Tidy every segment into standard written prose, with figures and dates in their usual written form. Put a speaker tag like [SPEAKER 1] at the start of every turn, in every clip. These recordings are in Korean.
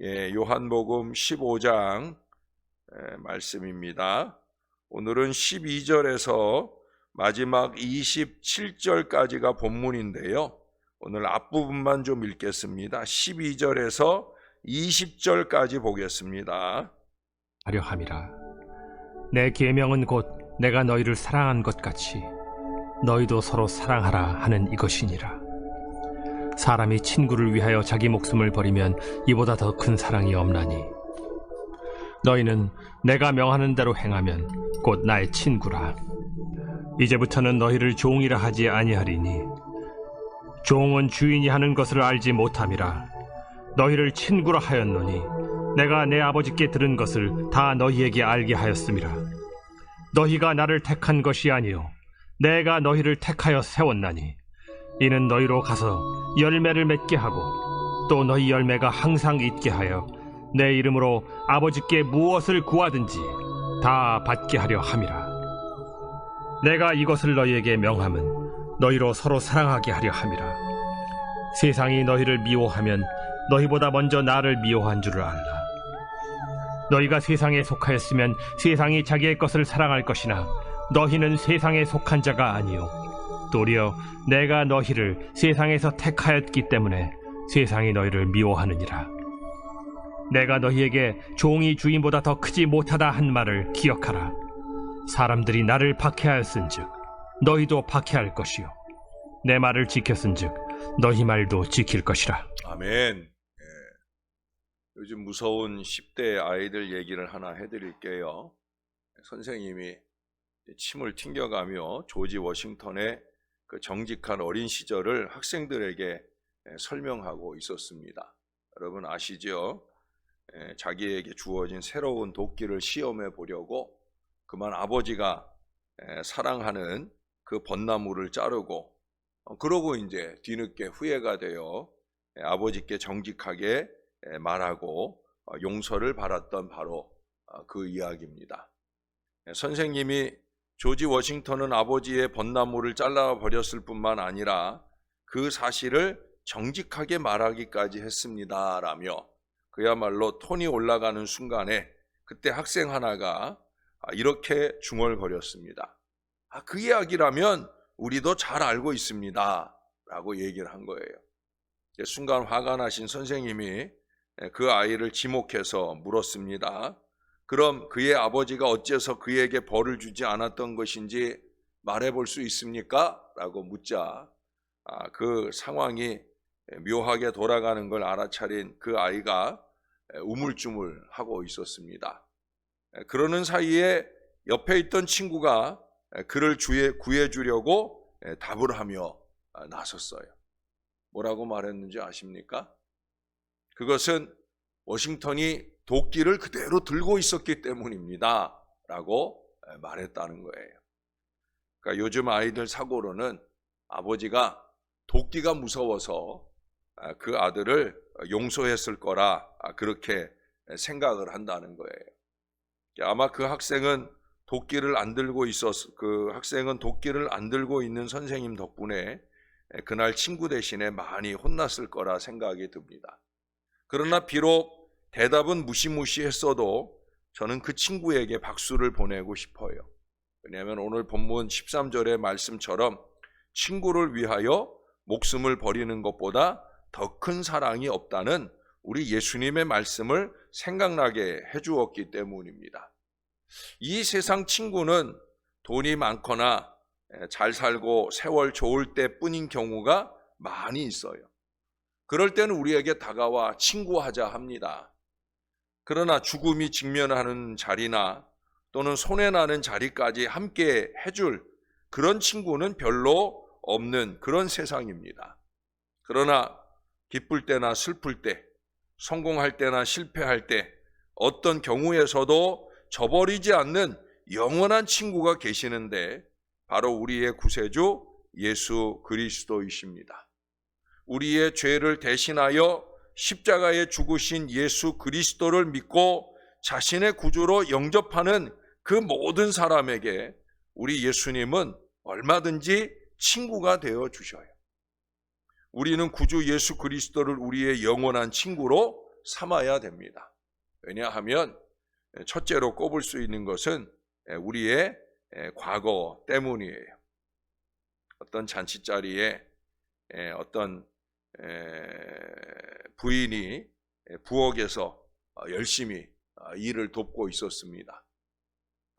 [SPEAKER 1] 요한복음 15장 말씀입니다. 오늘은 12절에서 마지막 27절까지가 본문인데요. 오늘 앞부분만 좀 읽겠습니다. 12절에서 20절까지 보겠습니다.
[SPEAKER 2] 하려 함이라. 내 계명은 곧 내가 너희를 사랑한 것 같이 너희도 서로 사랑하라 하는 이것이니라. 사람이 친구를 위하여 자기 목숨을 버리면 이보다 더 큰 사랑이 없나니 너희는 내가 명하는 대로 행하면 곧 나의 친구라. 이제부터는 너희를 종이라 하지 아니하리니 종은 주인이 하는 것을 알지 못함이라. 너희를 친구라 하였노니 내가 내 아버지께 들은 것을 다 너희에게 알게 하였음이라. 너희가 나를 택한 것이 아니요 내가 너희를 택하여 세웠나니 이는 너희로 가서 열매를 맺게 하고 또 너희 열매가 항상 있게 하여 내 이름으로 아버지께 무엇을 구하든지 다 받게 하려 함이라. 내가 이것을 너희에게 명함은 너희로 서로 사랑하게 하려 함이라. 세상이 너희를 미워하면 너희보다 먼저 나를 미워한 줄을 알라. 너희가 세상에 속하였으면 세상이 자기의 것을 사랑할 것이나 너희는 세상에 속한 자가 아니요 도리어 내가 너희를 세상에서 택하였기 때문에 세상이 너희를 미워하느니라. 내가 너희에게 종이 주인보다 더 크지 못하다 한 말을 기억하라. 사람들이 나를 박해하였은즉 너희도 박해할 것이요 내 말을 지켰은즉 너희 말도 지킬 것이라.
[SPEAKER 1] 아멘. 요즘 무서운 10대 아이들 얘기를 하나 해드릴게요. 선생님이 침을 튕겨가며 조지 워싱턴의 그 정직한 어린 시절을 학생들에게 설명하고 있었습니다. 여러분 아시죠? 자기에게 주어진 새로운 도끼를 시험해 보려고 그만 아버지가 사랑하는 그 벚나무를 자르고 그러고 이제 뒤늦게 후회가 되어 아버지께 정직하게 말하고 용서를 받았던 바로 그 이야기입니다. 선생님이 조지 워싱턴은 아버지의 벚나무를 잘라버렸을 뿐만 아니라 그 사실을 정직하게 말하기까지 했습니다 라며 그야말로 톤이 올라가는 순간에 그때 학생 하나가 이렇게 중얼거렸습니다. 그 이야기라면 우리도 잘 알고 있습니다 라고 얘기를 한 거예요. 순간 화가 나신 선생님이 그 아이를 지목해서 물었습니다. 그럼 그의 아버지가 어째서 그에게 벌을 주지 않았던 것인지 말해볼 수 있습니까? 라고 묻자 그 상황이 묘하게 돌아가는 걸 알아차린 그 아이가 우물쭈물하고 있었습니다. 그러는 사이에 옆에 있던 친구가 그를 구해주려고 답을 하며 나섰어요. 뭐라고 말했는지 아십니까? 그것은 워싱턴이 도끼를 그대로 들고 있었기 때문입니다 라고 말했다는 거예요. 그러니까 요즘 아이들 사고로는 아버지가 도끼가 무서워서 그 아들을 용서했을 거라 그렇게 생각을 한다는 거예요. 아마 그 학생은 도끼를 안 들고 있는 선생님 덕분에 그날 친구 대신에 많이 혼났을 거라 생각이 듭니다. 그러나 비록 대답은 무시무시했어도 저는 그 친구에게 박수를 보내고 싶어요. 왜냐하면 오늘 본문 13절의 말씀처럼 친구를 위하여 목숨을 버리는 것보다 더 큰 사랑이 없다는 우리 예수님의 말씀을 생각나게 해주었기 때문입니다. 이 세상 친구는 돈이 많거나 잘 살고 세월 좋을 때뿐인 경우가 많이 있어요. 그럴 때는 우리에게 다가와 친구하자 합니다. 그러나 죽음이 직면하는 자리나 또는 손해나는 자리까지 함께 해줄 그런 친구는 별로 없는 그런 세상입니다. 그러나 기쁠 때나 슬플 때, 성공할 때나 실패할 때 어떤 경우에서도 저버리지 않는 영원한 친구가 계시는데 바로 우리의 구세주 예수 그리스도이십니다. 우리의 죄를 대신하여 십자가에 죽으신 예수 그리스도를 믿고 자신의 구주로 영접하는 그 모든 사람에게 우리 예수님은 얼마든지 친구가 되어 주셔요. 우리는 구주 예수 그리스도를 우리의 영원한 친구로 삼아야 됩니다. 왜냐하면 첫째로 꼽을 수 있는 것은 우리의 과거 때문이에요. 어떤 잔치자리에 어떤 부인이 부엌에서 열심히 일을 돕고 있었습니다.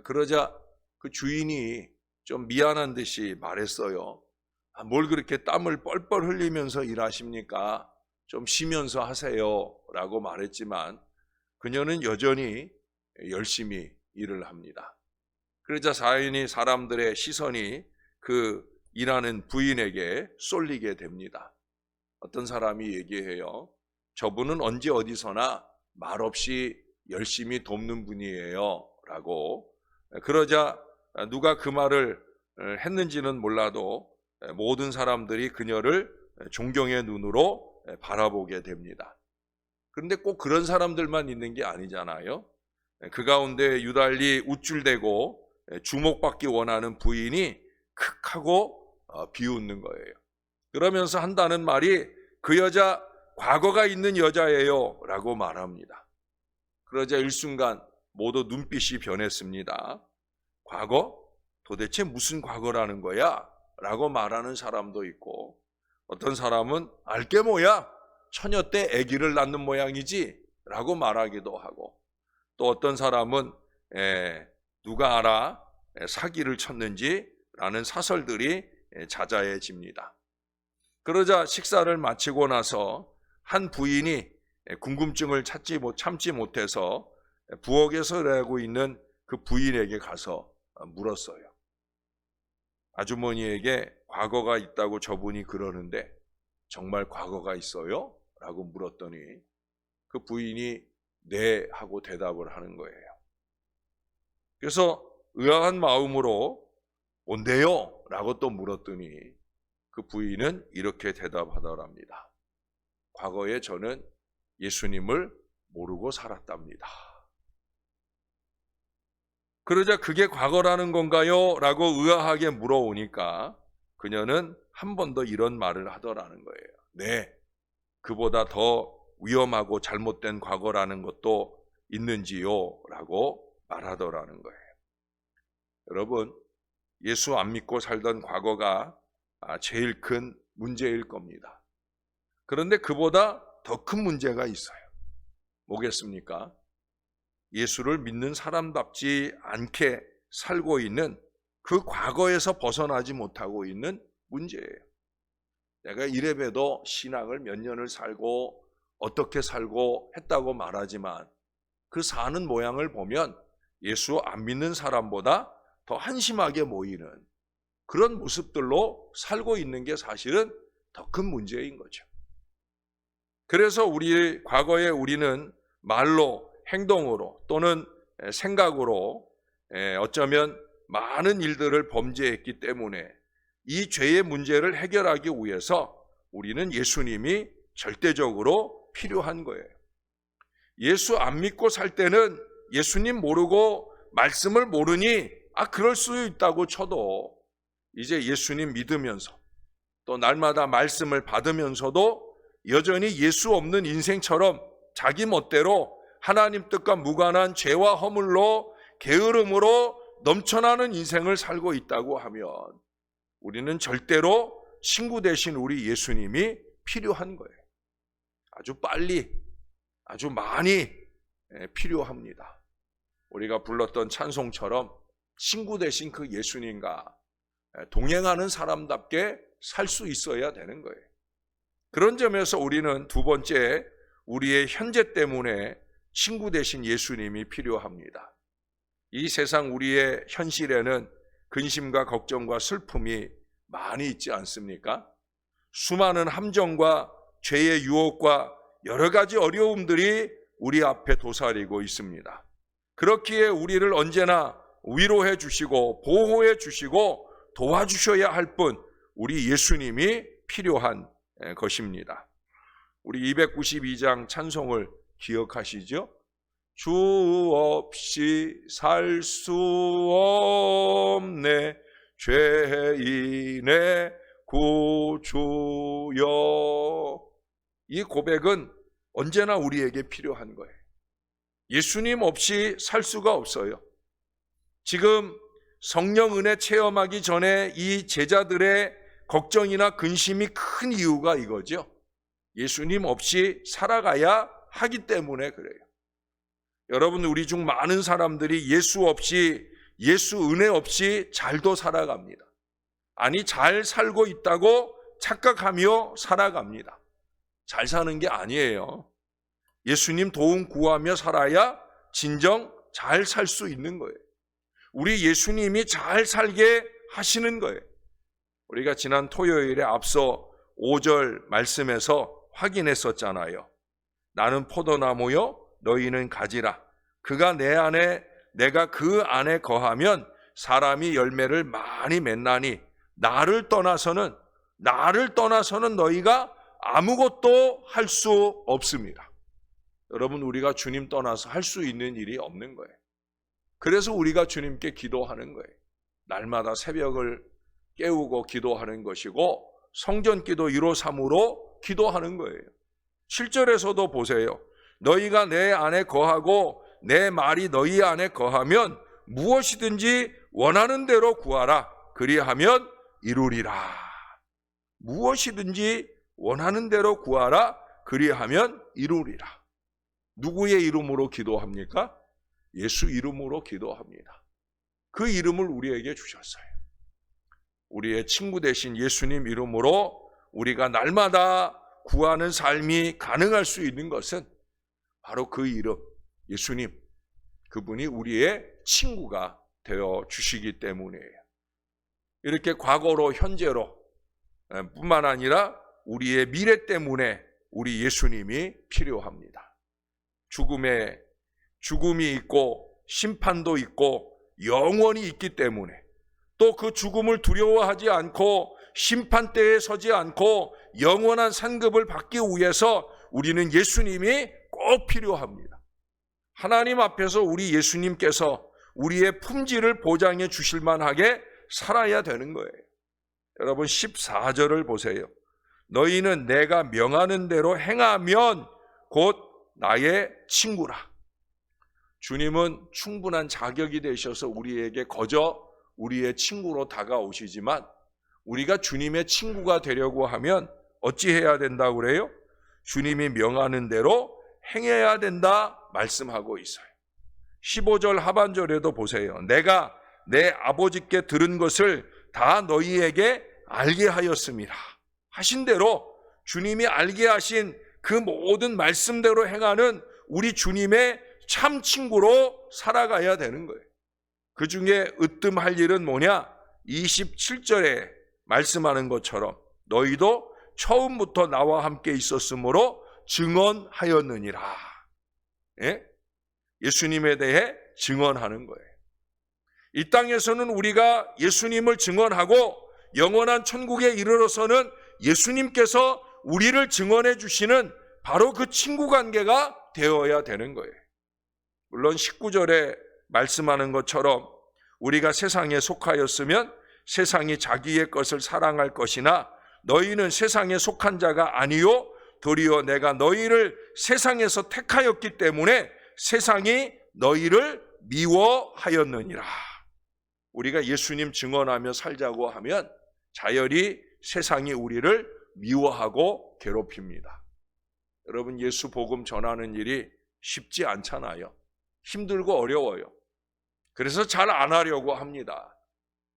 [SPEAKER 1] 그러자 그 주인이 좀 미안한 듯이 말했어요. 뭘 그렇게 땀을 뻘뻘 흘리면서 일하십니까? 좀 쉬면서 하세요 라고 말했지만 그녀는 여전히 열심히 일을 합니다. 그러자 사람들의 시선이 그 일하는 부인에게 쏠리게 됩니다. 어떤 사람이 얘기해요. 저분은 언제 어디서나 말없이 열심히 돕는 분이에요 라고. 그러자 누가 그 말을 했는지는 몰라도 모든 사람들이 그녀를 존경의 눈으로 바라보게 됩니다. 그런데 꼭 그런 사람들만 있는 게 아니잖아요. 그 가운데 유달리 우쭐대고 주목받기 원하는 부인이 크 하고 비웃는 거예요. 그러면서 한다는 말이 그 여자 과거가 있는 여자예요 라고 말합니다. 그러자 일순간 모두 눈빛이 변했습니다. 과거? 도대체 무슨 과거라는 거야? 라고 말하는 사람도 있고 어떤 사람은 알게 뭐야? 처녀 때 아기를 낳는 모양이지? 라고 말하기도 하고 또 어떤 사람은 누가 알아? 사기를 쳤는지? 라는 사설들이 자자해집니다. 그러자 식사를 마치고 나서 한 부인이 궁금증을 참지 못해서 부엌에서 일하고 있는 그 부인에게 가서 물었어요. 아주머니에게 과거가 있다고 저분이 그러는데 정말 과거가 있어요? 라고 물었더니 그 부인이 네 하고 대답을 하는 거예요. 그래서 의아한 마음으로 뭔데요? 라고 또 물었더니 그 부인은 이렇게 대답하더랍니다. 과거에 저는 예수님을 모르고 살았답니다. 그러자 그게 과거라는 건가요? 라고 의아하게 물어오니까 그녀는 한 번 더 이런 말을 하더라는 거예요. 네, 그보다 더 위험하고 잘못된 과거라는 것도 있는지요? 라고 말하더라는 거예요. 여러분, 예수 안 믿고 살던 과거가 제일 큰 문제일 겁니다. 그런데 그보다 더 큰 문제가 있어요. 뭐겠습니까? 예수를 믿는 사람답지 않게 살고 있는 그 과거에서 벗어나지 못하고 있는 문제예요. 내가 이래봬도 신앙을 몇 년을 살고 어떻게 살고 했다고 말하지만 그 사는 모양을 보면 예수 안 믿는 사람보다 더 한심하게 모이는 그런 모습들로 살고 있는 게 사실은 더 큰 문제인 거죠. 그래서 과거에 우리는 말로, 행동으로 또는 생각으로 어쩌면 많은 일들을 범죄했기 때문에 이 죄의 문제를 해결하기 위해서 우리는 예수님이 절대적으로 필요한 거예요. 예수 안 믿고 살 때는 예수님 모르고 말씀을 모르니 그럴 수 있다고 쳐도 이제 예수님 믿으면서 또 날마다 말씀을 받으면서도 여전히 예수 없는 인생처럼 자기 멋대로 하나님 뜻과 무관한 죄와 허물로 게으름으로 넘쳐나는 인생을 살고 있다고 하면 우리는 절대로 친구 되신 우리 예수님이 필요한 거예요. 아주 빨리, 아주 많이 필요합니다. 우리가 불렀던 찬송처럼 친구 되신 그 예수님과 동행하는 사람답게 살 수 있어야 되는 거예요. 그런 점에서 우리는 두 번째, 우리의 현재 때문에 친구 되신 예수님이 필요합니다. 이 세상 우리의 현실에는 근심과 걱정과 슬픔이 많이 있지 않습니까? 수많은 함정과 죄의 유혹과 여러 가지 어려움들이 우리 앞에 도사리고 있습니다. 그렇기에 우리를 언제나 위로해 주시고 보호해 주시고 도와주셔야 할 분, 우리 예수님이 필요한 것입니다. 우리 292장 찬송을 기억하시죠? 주 없이 살 수 없네 죄인의 구주여. 이 고백은 언제나 우리에게 필요한 거예요. 예수님 없이 살 수가 없어요. 지금 성령 은혜 체험하기 전에 이 제자들의 걱정이나 근심이 큰 이유가 이거죠. 예수님 없이 살아가야 하기 때문에 그래요. 여러분, 우리 중 많은 사람들이 예수 없이, 예수 은혜 없이 잘도 살아갑니다. 아니, 잘 살고 있다고 착각하며 살아갑니다. 잘 사는 게 아니에요. 예수님 도움 구하며 살아야 진정 잘 살 수 있는 거예요. 우리 예수님이 잘 살게 하시는 거예요. 우리가 지난 토요일에 앞서 5절 말씀에서 확인했었잖아요. 나는 포도나무요 너희는 가지라. 그가 내 안에 내가 그 안에 거하면 사람이 열매를 많이 맺나니 나를 떠나서는 너희가 아무것도 할 수 없습니다. 여러분, 우리가 주님 떠나서 할 수 있는 일이 없는 거예요. 그래서 우리가 주님께 기도하는 거예요. 날마다 새벽을 깨우고 기도하는 것이고 성전기도 1호 3으로 기도하는 거예요. 7절에서도 보세요. 너희가 내 안에 거하고 내 말이 너희 안에 거하면 무엇이든지 원하는 대로 구하라. 그리하면 이루리라. 무엇이든지 원하는 대로 구하라. 그리하면 이루리라. 누구의 이름으로 기도합니까? 예수 이름으로 기도합니다. 그 이름을 우리에게 주셨어요. 우리의 친구 되신 예수님 이름으로 우리가 날마다 구하는 삶이 가능할 수 있는 것은 바로 그 이름, 예수님, 그분이 우리의 친구가 되어 주시기 때문이에요. 이렇게 과거로 현재로 뿐만 아니라 우리의 미래 때문에 우리 예수님이 필요합니다. 죽음이 있고 심판도 있고 영원히 있기 때문에 또 그 죽음을 두려워하지 않고 심판대에 서지 않고 영원한 상급을 받기 위해서 우리는 예수님이 꼭 필요합니다. 하나님 앞에서 우리 예수님께서 우리의 품질을 보장해 주실 만하게 살아야 되는 거예요. 여러분 14절을 보세요. 너희는 내가 명하는 대로 행하면 곧 나의 친구라. 주님은 충분한 자격이 되셔서 우리에게 거저 우리의 친구로 다가오시지만 우리가 주님의 친구가 되려고 하면 어찌해야 된다고 그래요? 주님이 명하는 대로 행해야 된다 말씀하고 있어요. 15절 하반절에도 보세요. 내가 내 아버지께 들은 것을 다 너희에게 알게 하였습니다. 하신 대로 주님이 알게 하신 그 모든 말씀대로 행하는 우리 주님의 참 친구로 살아가야 되는 거예요. 그 중에 으뜸할 일은 뭐냐? 27절에 말씀하는 것처럼 너희도 처음부터 나와 함께 있었으므로 증언하였느니라. 예? 예수님에 대해 증언하는 거예요. 이 땅에서는 우리가 예수님을 증언하고 영원한 천국에 이르러서는 예수님께서 우리를 증언해 주시는 바로 그 친구 관계가 되어야 되는 거예요. 물론 19절에 말씀하는 것처럼 우리가 세상에 속하였으면 세상이 자기의 것을 사랑할 것이나 너희는 세상에 속한 자가 아니요 도리어 내가 너희를 세상에서 택하였기 때문에 세상이 너희를 미워하였느니라. 우리가 예수님 증언하며 살자고 하면 자연히 세상이 우리를 미워하고 괴롭힙니다. 여러분, 예수 복음 전하는 일이 쉽지 않잖아요. 힘들고 어려워요. 그래서 잘 안 하려고 합니다.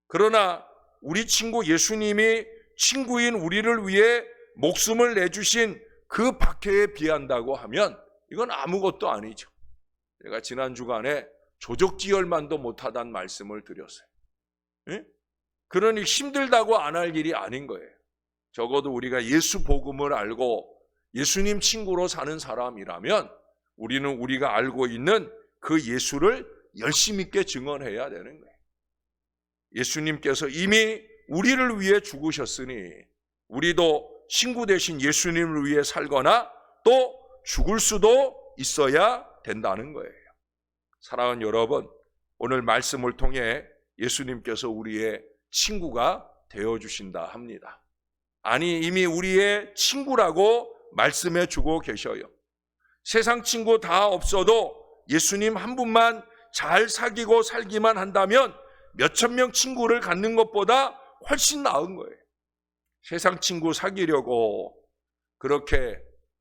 [SPEAKER 1] 그러나 우리 친구 예수님이 친구인 우리를 위해 목숨을 내주신 그 박해에 비한다고 하면 이건 아무것도 아니죠. 제가 지난 주간에 조족지혈만도 못하다는 말씀을 드렸어요. 예? 그러니 힘들다고 안 할 일이 아닌 거예요. 적어도 우리가 예수 복음을 알고 예수님 친구로 사는 사람이라면 우리는 우리가 알고 있는 그 예수를 열심 있게 증언해야 되는 거예요. 예수님께서 이미 우리를 위해 죽으셨으니 우리도 친구 되신 예수님을 위해 살거나 또 죽을 수도 있어야 된다는 거예요. 사랑하는 여러분, 오늘 말씀을 통해 예수님께서 우리의 친구가 되어주신다 합니다. 아니, 이미 우리의 친구라고 말씀해 주고 계셔요. 세상 친구 다 없어도 예수님 한 분만 잘 사귀고 살기만 한다면 몇천 명 친구를 갖는 것보다 훨씬 나은 거예요. 세상 친구 사귀려고 그렇게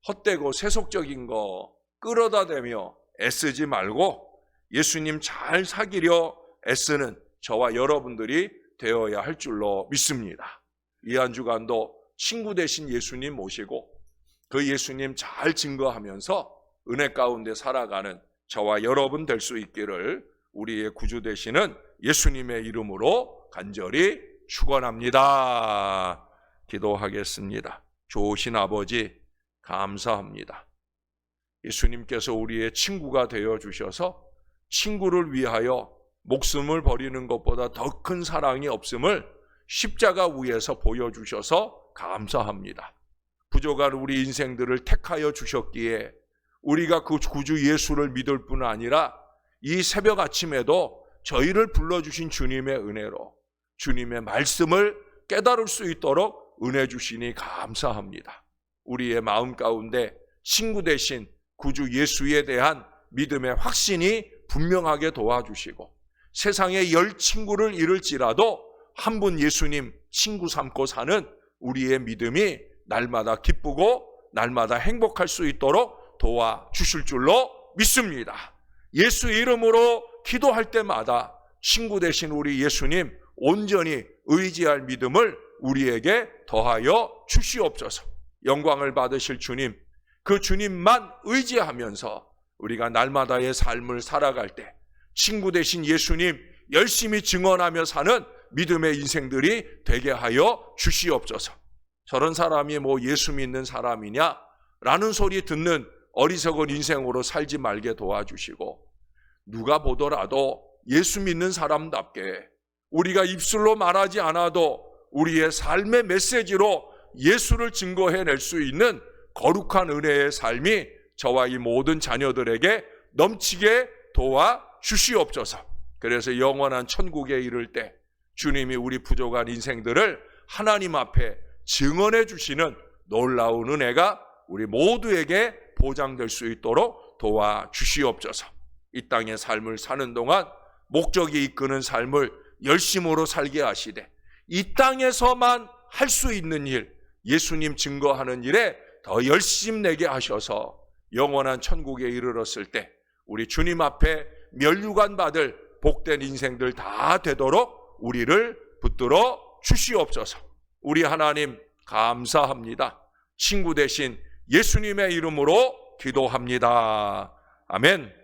[SPEAKER 1] 헛되고 세속적인 거 끌어다 대며 애쓰지 말고 예수님 잘 사귀려 애쓰는 저와 여러분들이 되어야 할 줄로 믿습니다. 이 한 주간도 친구 되신 예수님 모시고 그 예수님 잘 증거하면서 은혜 가운데 살아가는 저와 여러분 될 수 있기를 우리의 구주 되시는 예수님의 이름으로 간절히 축원합니다. 기도하겠습니다. 좋으신 아버지 감사합니다. 예수님께서 우리의 친구가 되어 주셔서 친구를 위하여 목숨을 버리는 것보다 더 큰 사랑이 없음을 십자가 위에서 보여주셔서 감사합니다. 부족한 우리 인생들을 택하여 주셨기에 우리가 그 구주 예수를 믿을 뿐 아니라 이 새벽 아침에도 저희를 불러주신 주님의 은혜로 주님의 말씀을 깨달을 수 있도록 은혜 주시니 감사합니다. 우리의 마음 가운데 친구 되신 구주 예수에 대한 믿음의 확신이 분명하게 도와주시고 세상에 10 친구를 잃을지라도 한 분 예수님 친구 삼고 사는 우리의 믿음이 날마다 기쁘고 날마다 행복할 수 있도록 도와주실 줄로 믿습니다. 예수 이름으로 기도할 때마다 친구 되신 우리 예수님 온전히 의지할 믿음을 우리에게 더하여 주시옵소서. 영광을 받으실 주님, 그 주님만 의지하면서 우리가 날마다의 삶을 살아갈 때 친구 되신 예수님 열심히 증언하며 사는 믿음의 인생들이 되게 하여 주시옵소서. 저런 사람이 뭐 예수 믿는 사람이냐 라는 소리 듣는 어리석은 인생으로 살지 말게 도와주시고 누가 보더라도 예수 믿는 사람답게 우리가 입술로 말하지 않아도 우리의 삶의 메시지로 예수를 증거해낼 수 있는 거룩한 은혜의 삶이 저와 이 모든 자녀들에게 넘치게 도와주시옵소서. 그래서 영원한 천국에 이를 때 주님이 우리 부족한 인생들을 하나님 앞에 증언해 주시는 놀라운 은혜가 우리 모두에게 보장될 수 있도록 도와주시옵소서. 이 땅의 삶을 사는 동안 목적이 이끄는 삶을 열심으로 살게 하시되 이 땅에서만 할 수 있는 일, 예수님 증거하는 일에 더 열심내게 하셔서 영원한 천국에 이르렀을 때 우리 주님 앞에 면류관 받을 복된 인생들 다 되도록 우리를 붙들어 주시옵소서. 우리 하나님 감사합니다. 친구 되신 예수님의 이름으로 기도합니다. 아멘.